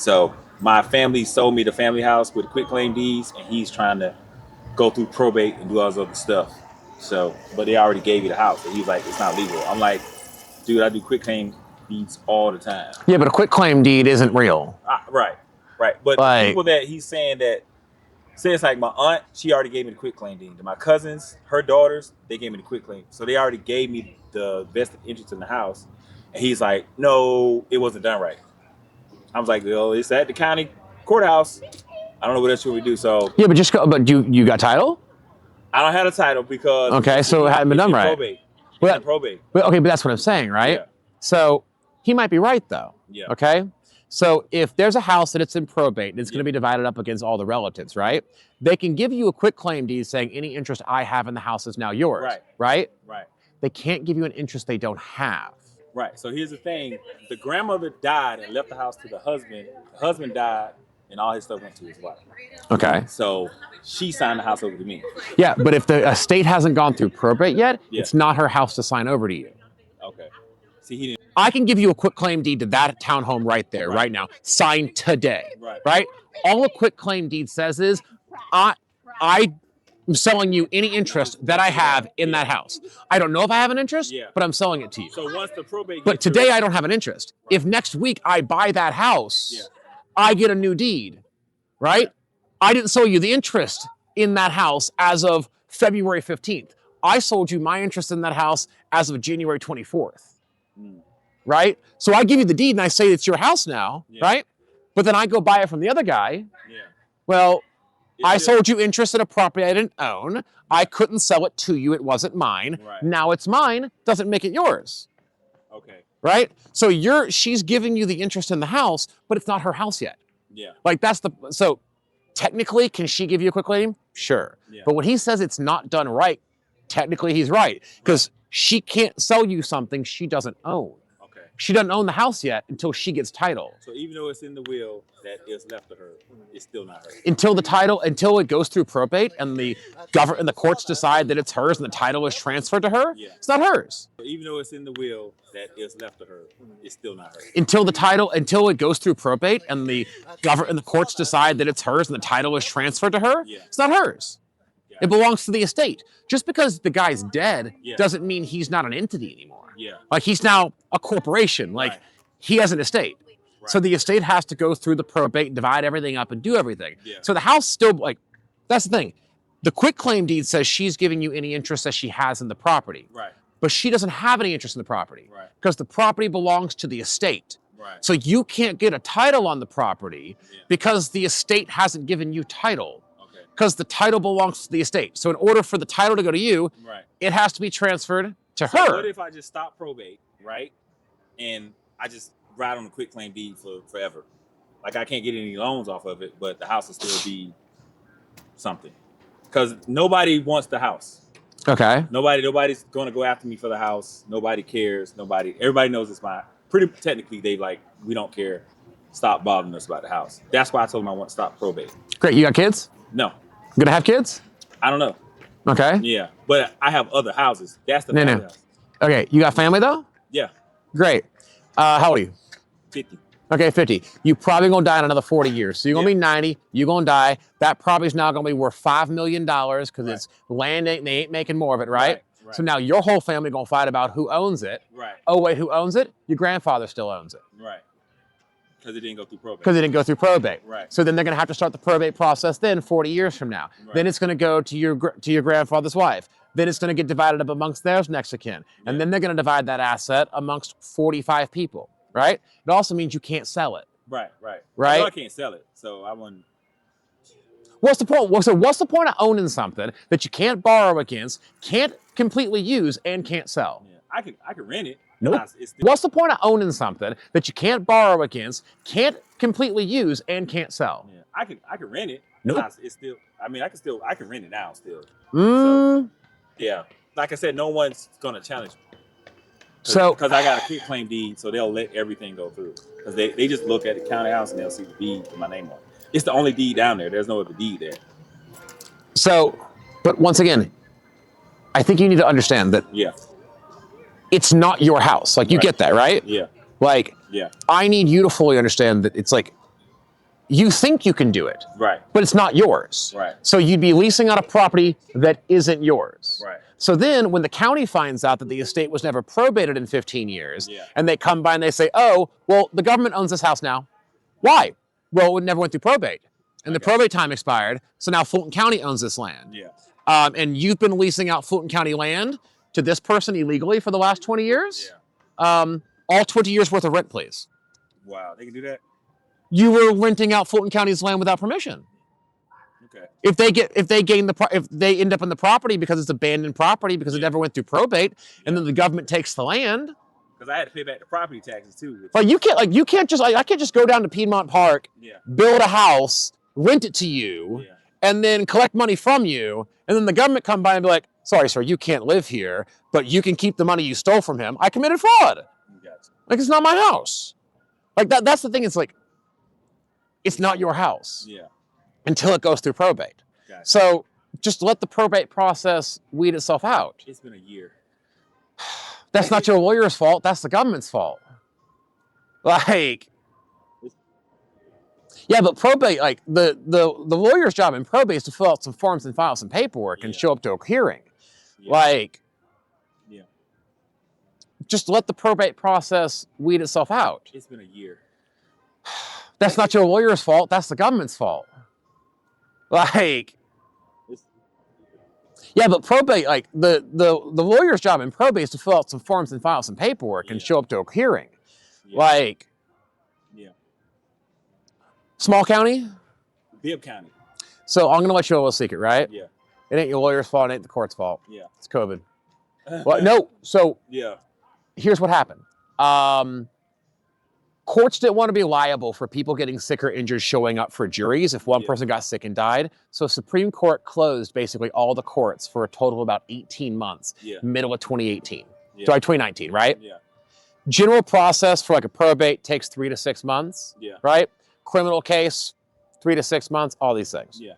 So my family sold me the family house with quick claim deeds, and he's trying to go through probate and do all this other stuff. So, but they already gave you the house, and he's like, it's not legal. I'm like, dude, I do quick claim deeds all the time. Yeah, but a quick claim deed isn't real. Right. But the people that he's saying that, say it's like my aunt, she already gave me the quick claim deed. And my cousins, her daughters, they gave me the quick claim. So they already gave me the vested interest in the house. And he's like, no, it wasn't done right. I was like, well, it's at the county courthouse. I don't know what else we do. So yeah, but just go. But you got title? I don't have a title because so it hadn't been done right. Probate. Probate. Okay, but that's what I'm saying, right? Yeah. So he might be right though. Yeah. Okay. So if there's a house that it's in probate and it's going to be divided up against all the relatives, right? They can give you a quick claim deed saying any interest I have in the house is now yours. Right. They can't give you an interest they don't have. Right. So here's the thing: the grandmother died and left the house to the husband. The husband died, and all his stuff went to his wife. Okay. So she signed the house over to me. Yeah, but if the estate hasn't gone through probate yet, it's not her house to sign over to you. Okay. See, he didn't. I can give you a quick claim deed to that townhome right there, right now, signed today. Right. All a quick claim deed says is, I'm selling you any interest that I have in that house. I don't know if I have an interest, but I'm selling it to you. So once the probate. But today I don't have an interest. If next week I buy that house, I get a new deed, right? I didn't sell you the interest in that house as of February 15th. I sold you my interest in that house as of January 24th. Right? So I give you the deed and I say it's your house now, right? But then I go buy it from the other guy. Well, I sold you interest in a property I didn't own. I couldn't sell it to you. It wasn't mine. Now it's mine. Doesn't make it yours. Okay. Right? So she's giving you the interest in the house, but it's not her house yet. Yeah. Like so technically, can she give you a quick claim? Sure. Yeah. But when he says it's not done right, technically he's right. Because she can't sell you something she doesn't own. Okay. She doesn't own the house yet until she gets title. So even though it's in the will that is left to her, it's still not hers. Until it goes through probate and the courts decide that it's hers and the title is transferred to her, it's not hers. So even though it's in the will that is left to her, it's still not hers. Until it goes through probate and the courts decide that it's hers and the title is transferred to her, it's not hers. It belongs to the estate. Just because the guy's dead doesn't mean he's not an entity anymore. Yeah. Like he's now a corporation. Like he has an estate. Right. So the estate has to go through the probate, divide everything up and do everything. Yeah. So the house still, that's the thing. The quick claim deed says she's giving you any interest that she has in the property. Right. But she doesn't have any interest in the property. Right. Because the property belongs to the estate. Right. So you can't get a title on the property because the estate hasn't given you title. Because the title belongs to the estate. So in order for the title to go to you, it has to be transferred to her. So what if I just stop probate, right? And I just ride on the quick claim deed for forever? Like I can't get any loans off of it, but the house will still be something. Because nobody wants the house. Okay. Nobody's going to go after me for the house. Nobody cares. Everybody knows it's mine. Pretty technically, we don't care. Stop bothering us about the house. That's why I told them I want to stop probate. Great. You got kids? No. Gonna have kids? I don't know. Okay. Yeah, but I have other houses. That's the family house. Okay, you got family though? Yeah. Great. How old are you? 50. Okay, 50. You probably gonna die in another 40 years. So you're gonna be 90. You're gonna die. That property's now gonna be worth $5 million because it's land. They ain't making more of it, right? So now your whole family gonna fight about who owns it. Right. Oh wait, who owns it? Your grandfather still owns it. Right. Because it didn't go through probate. Because it didn't go through probate. Right. So then they're going to have to start the probate process then 40 years from now. Right. Then it's going to go to your grandfather's wife. Then it's going to get divided up amongst their next of kin. And then they're going to divide that asset amongst 45 people, right? It also means you can't sell it. Right. Right? I can't sell it, so I wouldn't. What's the point? So what's the point of owning something that you can't borrow against, can't completely use, and can't sell? Yeah. I could rent it. Nope. What's the point of owning something that you can't borrow against, can't completely use, and can't sell? Yeah. I could rent it. Nope. It's still. I mean, I can rent it now still. So, yeah. Like I said, no one's gonna challenge me. Because I got a quick claim deed, so they'll let everything go through. Because they just look at the county house and they'll see the deed with my name on it. It's the only deed down there. There's no other deed there. So, but once again, I think you need to understand that. Yeah. It's not your house. Like, you get that, right? Yeah. Like, I need you to fully understand that it's like, you think you can do it, right? But it's not yours, right? So you'd be leasing out a property that isn't yours, right? So then when the county finds out that the estate was never probated in 15 years, and they come by and they say, oh, well, the government owns this house now. Why? Well, it never went through probate, and the probate time expired, so now Fulton County owns this land. And you've been leasing out Fulton County land to this person illegally for the last 20 years? All 20 years worth of rent, please. Wow, they can do that? You were renting out Fulton County's land without permission. Okay. If they end up in the property because it's abandoned property because it never went through probate, and then the government takes the land. Because I had to pay back the property taxes too. I can't just go down to Piedmont Park, build a house, rent it to you, and then collect money from you, and then the government come by and be like, sorry, sir, you can't live here, but you can keep the money you stole from him. I committed fraud. Like, it's not my house. Like, that's the thing. It's like, it's not your house until it goes through probate. So just let the probate process weed itself out. It's been a year. That's not your lawyer's fault. That's the government's fault. Like, yeah, but probate, like the lawyer's job in probate is to fill out some forms and file some paperwork and show up to a hearing. Like, just let the probate process weed itself out. It's been a year. That's not your lawyer's fault. That's the government's fault. Like, yeah, but probate, like the lawyer's job in probate is to fill out some forms and file some paperwork and show up to a hearing. Like, small county? Bibb County. So I'm going to let you know a secret, right? Yeah. It ain't your lawyer's fault. It ain't the court's fault. Yeah. It's COVID. Well, no. So here's what happened. Courts didn't want to be liable for people getting sick or injured showing up for juries if one person got sick and died. So Supreme Court closed basically all the courts for a total of about 18 months, middle of 2018. Sorry, 2019, right? Yeah. General process for like a probate takes 3 to 6 months, right? Criminal case, 3 to 6 months, all these things. Yeah.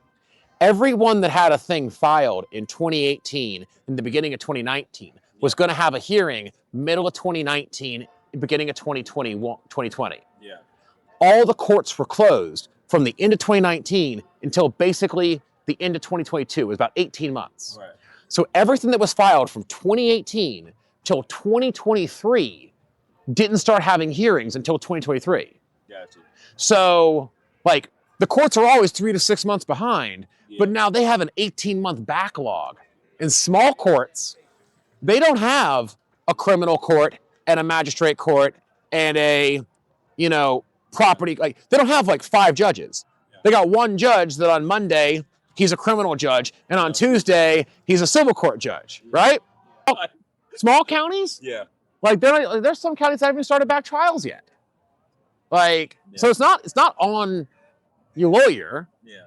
Everyone that had a thing filed in 2018, in the beginning of 2019, was going to have a hearing middle of 2019, beginning of 2020. Yeah. All the courts were closed from the end of 2019 until basically the end of 2022. It was about 18 months. Right. So everything that was filed from 2018 till 2023 didn't start having hearings until 2023. Gotcha. So, like, the courts are always 3 to 6 months behind, but now they have an 18-month backlog. In small courts, they don't have a criminal court and a magistrate court and a, property. Like, they don't have like 5 judges. They got one judge that on Monday, he's a criminal judge, and on Tuesday, he's a civil court judge, right? Small counties? Yeah. Like, there's some counties that haven't even started back trials yet. Like, so it's not on your lawyer. Yeah.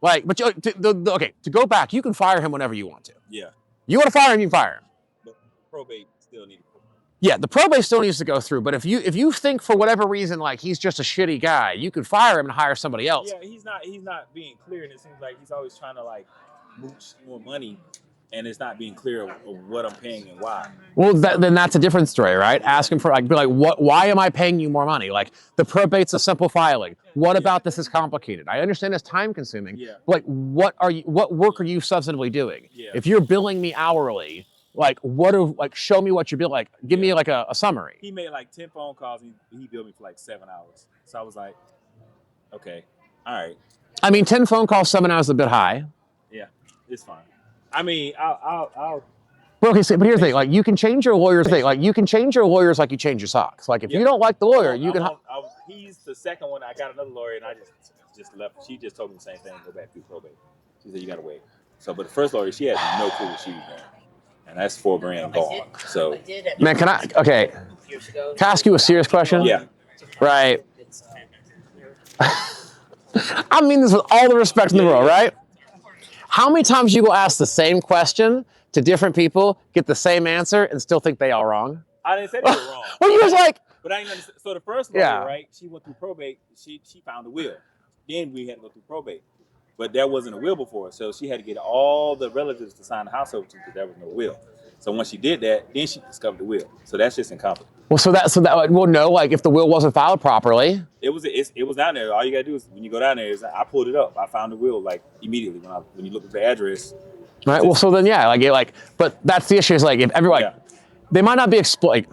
Like, but to go back, you can fire him whenever you want to. Yeah. You want to fire him, you can fire him. But probate still needs. Yeah, the probate still needs to go through. But if you think for whatever reason like he's just a shitty guy, you could fire him and hire somebody else. Yeah, he's not being clear, and it seems like he's always trying to like mooch more money, and it's not being clear of what I'm paying and why. Well, then that's a different story, right? Ask him for be like, what? Why am I paying you more money? Like, the probate's a simple filing. What about this is complicated? I understand it's time consuming. Yeah. But like, what work are you substantively doing? Yeah. If you're billing me hourly, show me what you're billing. Like, give me like a summary. He made like 10 phone calls and he billed me for like 7 hours. So I was like, okay, all right. I mean, 10 phone calls, 7 hours is a bit high. Yeah, it's fine. I mean, I'll. But okay, but here's the thing: like, you can change your lawyer's thing. Like, you can change your lawyers like you change your socks. Like, if you don't like the lawyer, you can. He's the second one. I got another lawyer, and I just left. She just told me the same thing. Go back through probate. She said you gotta wait. So, but the first lawyer, she had no clue what she was doing, and that's $4,000 gone. So, man, can I ask you a serious question? Yeah. Right. I mean this with all the respect in the world, right? How many times you go ask the same question to different people, get the same answer, and still think they are wrong? I didn't say they were wrong. Well, you was like, but I didn't understand. So the first lawyer, right? She went through probate. She found a will. Then we had to go through probate, but there wasn't a will before, so she had to get all the relatives to sign the house over to because there was no will. So once she did that, then she discovered the will. So that's just incompetent. Well, well, no, like if the will wasn't filed properly. It was down there. All you gotta do is when you go down there is I pulled it up. I found the will like immediately when you look at the address. Right. Well, so then yeah, but that's the issue is like if everyone they might not be exploited.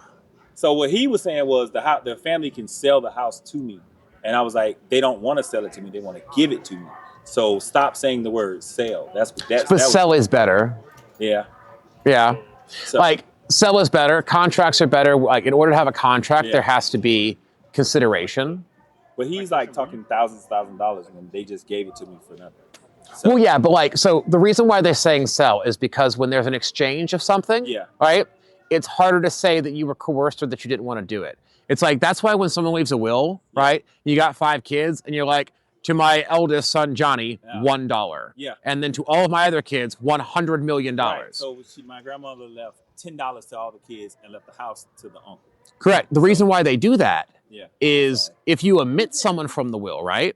So what he was saying was the family can sell the house to me, and I was like, they don't want to sell it to me. They want to give it to me. So stop saying the word sell. But sell is better. Yeah. Yeah. So, like sell is better. Contracts are better. Like in order to have a contract, there has to be consideration. But he's like talking thousands of dollars, and they just gave it to me for nothing. So. Well, yeah, but like, so the reason why they're saying sell is because when there's an exchange of something, right, it's harder to say that you were coerced or that you didn't want to do it. It's like, that's why when someone leaves a will, right, you got 5 kids, and you're like, to my eldest son, Johnny, $1. Yeah. And then to all of my other kids, $100 million. Right. So my grandmother left $10 to all the kids and left the house to the uncle. Correct. The reason why they do that is if you omit someone from the will, right?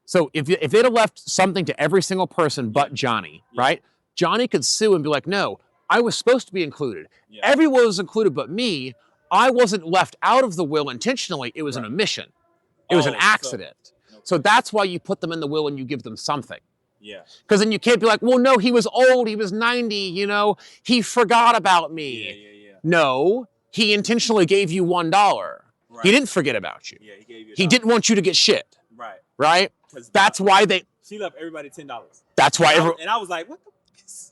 So if they'd have left something to every single person but Johnny, right? Johnny could sue and be like, no, I was supposed to be included. Everyone was included but me. I wasn't left out of the will intentionally. It was an omission. It was an accident. So that's why you put them in the will and you give them something. Yeah. Because then you can't be like, well, no, he was old. He was 90, you know. He forgot about me. Yeah. No, he intentionally gave you $1. Right. He didn't forget about you. Yeah, he gave you. He didn't want you to get shit. Right. Right? That's why she left everybody $10. That's why and I was like, what the?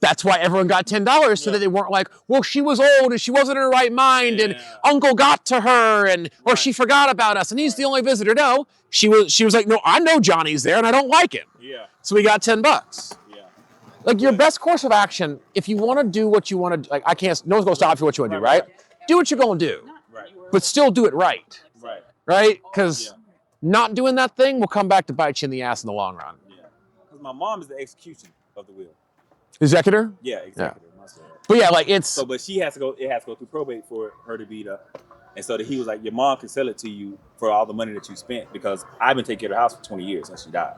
That's why everyone got $10 so that they weren't like, well, she was old and she wasn't in her right mind and Uncle got to her or she forgot about us and he's the only visitor. No, she was like, no, I know Johnny's there and I don't like him. Yeah. So we got $10. Yeah. Like your best course of action, if you want to do what you want to, like no one's gonna stop you what you want to do, right? Do what you're gonna do, but still do it right. Right? Because not doing that thing will come back to bite you in the ass in the long run. Yeah. Because my mom is the execution of the will. Executor? Yeah, executor. Yeah. But yeah, like it's so. But it has to go through probate for her to be and so that he was like, your mom can sell it to you for all the money that you spent because I've been taking care of the house for 20 years since she died.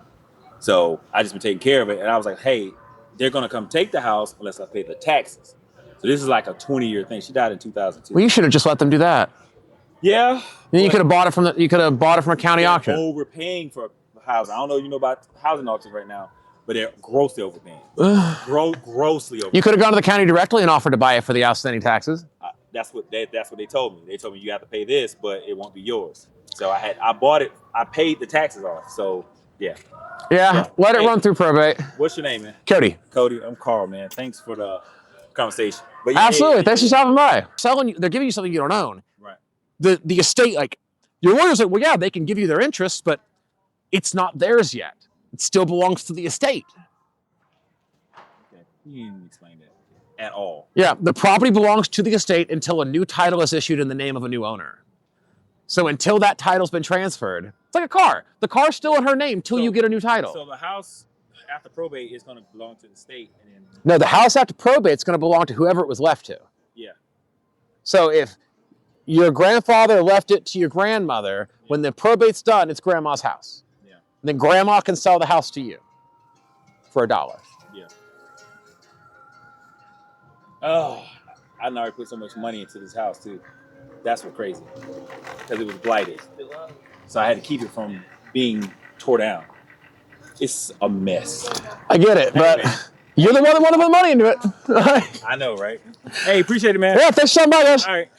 So I just been taking care of it, and I was like, hey, they're gonna come take the house unless I pay the taxes. So this is like a 20-year thing. She died in 2002. Well, you should have just let them do that. Yeah. Then you could have bought it from a county auction. Overpaying for a house. I don't know if you know about housing auctions right now. But they're grossly overpaying. Grossly overpaying. You could have gone to the county directly and offered to buy it for the outstanding taxes. That's what they told me. They told me you have to pay this, but it won't be yours. So I bought it. I paid the taxes off. So yeah. Yeah. Let it run through probate. What's your name, man? Cody. Cody. I'm Carl, man. Thanks for the conversation. But absolutely. Thanks for stopping by. Selling you, they're giving you something you don't own. Right. The estate, like your lawyer's like, well, yeah, they can give you their interest, but it's not theirs yet. It still belongs to the estate. Okay. You didn't explain that at all. Yeah, the property belongs to the estate until a new title is issued in the name of a new owner. So until that title's been transferred, it's like a car. The car's still in her name till you get a new title. So the house after probate is going to belong to the state. No, the house after probate is going to belong to whoever it was left to. Yeah. So if your grandfather left it to your grandmother, when the probate's done, it's grandma's house. Then grandma can sell the house to you for $1. Yeah. Oh, I never put so much money into this house too. That's what crazy. Because it was blighted. So I had to keep it from being tore down. It's a mess. I get it, but you're the one that wanted to put money into it. I know, right? Hey, appreciate it, man. Yeah, thanks for stopping by, guys. All right.